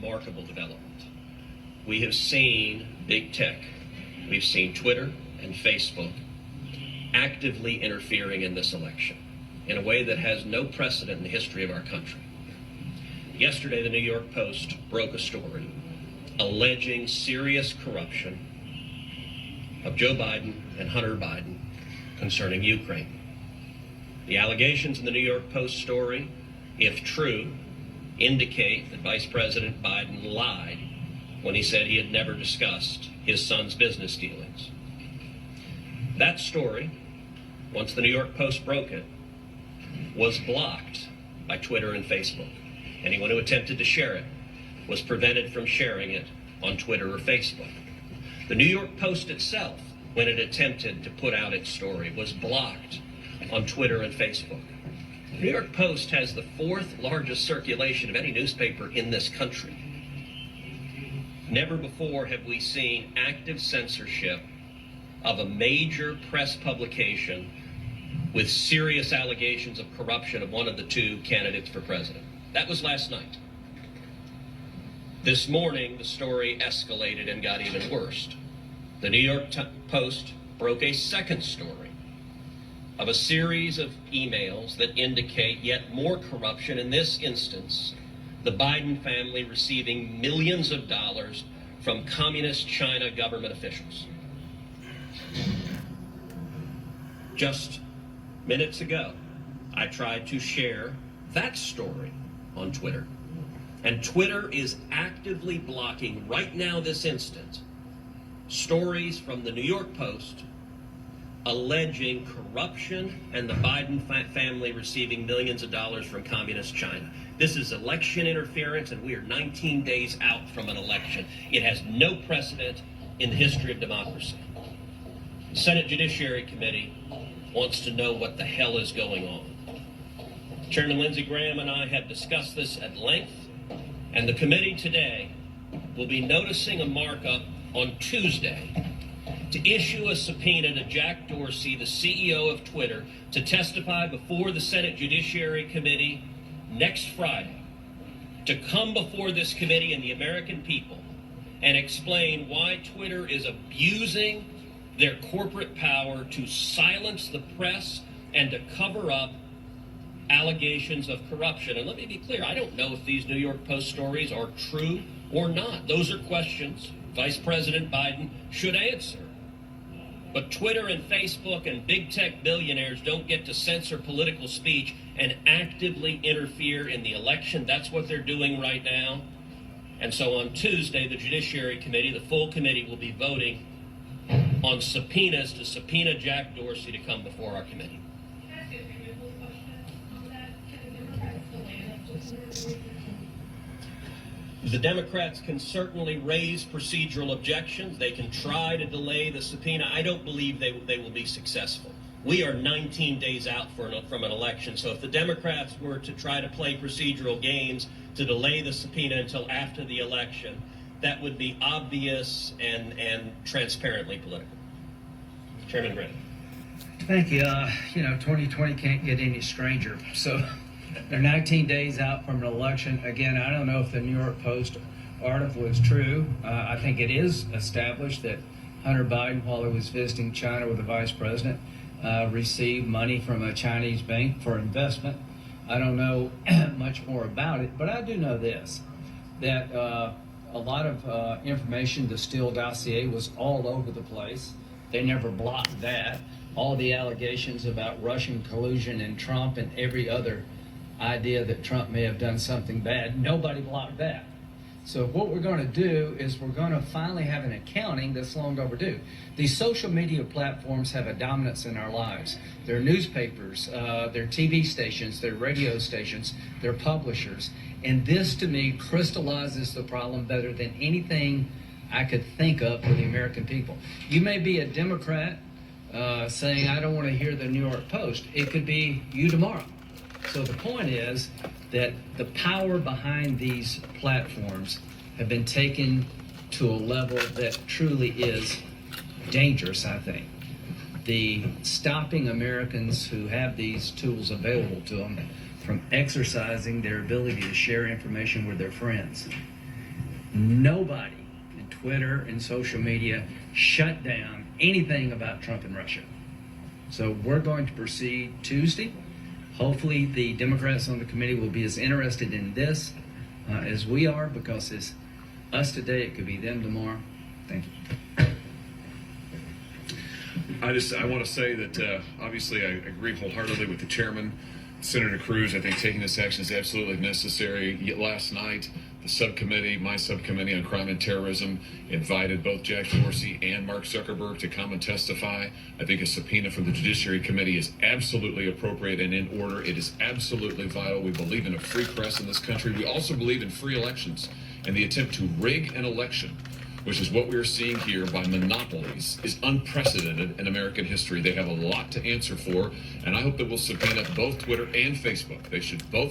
remarkable development. We have seen big tech, we've seen Twitter and Facebook actively interfering in this election in a way that has no precedent in the history of our country. Yesterday, the New York Post broke a story alleging serious corruption of Joe Biden and Hunter Biden concerning Ukraine. The allegations in the New York Post story, if true, indicate that Vice President Biden lied when he said he had never discussed his son's business dealings. That story, once the New York Post broke it, was blocked by Twitter and Facebook. Anyone who attempted to share it was prevented from sharing it on Twitter or Facebook. The New York Post itself, when it attempted to put out its story, was blocked on Twitter and Facebook. The New York Post has the 4th largest circulation of any newspaper in this country. Never before have we seen active censorship of a major press publication with serious allegations of corruption of one of the 2 candidates for president. That was last night. This morning, the story escalated and got even worse. The New York Post broke a second story of a series of emails that indicate yet more corruption. In this instance, the Biden family receiving millions of dollars from communist China government officials. Just minutes ago, I tried to share that story on Twitter. And Twitter is actively blocking right now, this instant, stories from the New York Post alleging corruption and the Biden family receiving millions of dollars from communist China. This is election interference, and we are 19 days out from an election. It has no precedent in the history of democracy. The Senate Judiciary Committee wants to know what the hell is going on. Chairman Lindsey Graham and I have discussed this at length, and the committee today will be noticing a markup on Tuesday to issue a subpoena to Jack Dorsey, the CEO of Twitter, to testify before the Senate Judiciary Committee next Friday, to come before this committee and the American people and explain why Twitter is abusing their corporate power to silence the press and to cover up allegations of corruption. And let me be clear, I don't know if these New York Post stories are true or not. Those are questions Vice President Biden should answer. But Twitter and Facebook and big tech billionaires don't get to censor political speech and actively interfere in the election. That's what they're doing right now. And so on Tuesday, the Judiciary Committee, the full committee, will be voting on subpoenas to subpoena Jack Dorsey to come before our committee. The Democrats can certainly raise procedural objections. They can try to delay the subpoena. I don't believe they will be successful. We are 19 days out from an election, so if the Democrats were to try to play procedural games to delay the subpoena until after the election, that would be obvious and transparently political. Chairman Graham. Thank you. 2020 can't get any stranger. So they're 19 days out from an election. Again, I don't know if the New York Post article is true. I think it is established that Hunter Biden, while he was visiting China with the vice president, received money from a Chinese bank for investment. I don't know much more about it, but I do know this, that a lot of information, the Steele dossier, was all over the place. They never blocked that. All the allegations about Russian collusion and Trump and every other idea that Trump may have done something bad, nobody blocked that. So what we're going to do is we're going to finally have an accounting that's long overdue. These social media platforms have a dominance in our lives. They're newspapers, they're TV stations, they're radio stations, they're publishers. And this, to me, crystallizes the problem better than anything I could think of for the American people. You may be a Democrat saying, I don't want to hear the New York Post. It could be you tomorrow. So the point is that the power behind these platforms have been taken to a level that truly is dangerous, I think. The stopping Americans who have these tools available to them from exercising their ability to share information with their friends. nobody in Twitter and social media shut down anything about Trump and Russia. So we're going to proceed Tuesday. Hopefully the Democrats on the committee will be as interested in this as we are, because it's us today, it could be them tomorrow. Thank you. I want to say that obviously I agree wholeheartedly with the chairman, Senator Cruz. I think taking this action is absolutely necessary. Yet last night, the subcommittee, my subcommittee on crime and terrorism, invited both Jack Dorsey and Mark Zuckerberg to come and testify. I think a subpoena from the Judiciary Committee is absolutely appropriate and in order. It is absolutely vital. We believe in a free press in this country. We also believe in free elections, and the attempt to rig an election, which is what we're seeing here by monopolies, is unprecedented in American history. They have a lot to answer for, and I hope that we'll subpoena both Twitter and Facebook. They should both